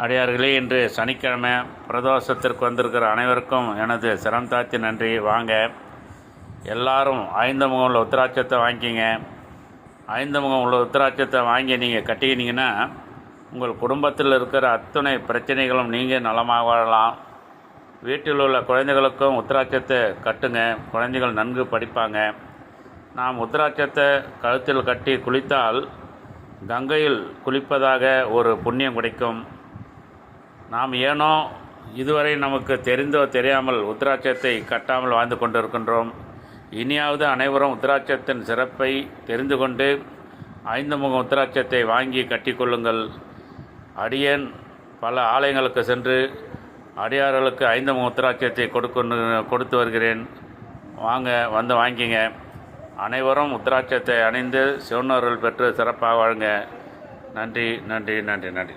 அடியார்களே, இன்று சனிக்கிழமை பிரதோஷத்திற்கு வந்திருக்கிற அனைவருக்கும் எனது சிரம் தாழ்த்தி நன்றி. வாங்க எல்லாரும் ஐந்தமுகம் உள்ள உத்திராட்சத்தை வாங்கிக்கிங்க. ஐந்தமுகம் உள்ள உத்திராட்சத்தை வாங்கி நீங்கள் கட்டிக்கினீங்கன்னா உங்கள் குடும்பத்தில் இருக்கிற அத்தனை பிரச்சனைகளும் நீங்கள் நலமாக வாழலாம். வீட்டில் உள்ள குழந்தைகளுக்கும் உத்திராட்சத்தை கட்டுங்க, குழந்தைகள் நன்கு படிப்பாங்க. நாம் உத்திராட்சத்தை கழுத்தில் கட்டி குளித்தால் கங்கையில் குளிப்பதாக ஒரு புண்ணியம் கிடைக்கும். நாம் ஏனோ இதுவரை நமக்கு தெரிந்தோ தெரியாமல் உத்திராட்சத்தை கட்டாமல் வாழ்ந்து கொண்டிருக்கின்றோம். இனியாவது அனைவரும் உத்திராட்சத்தின் சிறப்பை தெரிந்து கொண்டு ஐந்துமுக உத்திராட்சத்தை வாங்கி கட்டிக்கொள்ளுங்கள். அடியேன் பல ஆலயங்களுக்கு சென்று அடியார்களுக்கு ஐந்துமுக உத்திராட்சத்தை கொடுத்து வருகிறேன். வாங்க, வந்து வாங்கிங்க. அனைவரும் உத்திராட்சத்தை அணிந்து சிவனருள் பெற்று சிறப்பாக வாழுங்க. நன்றி நன்றி நன்றி நன்றி.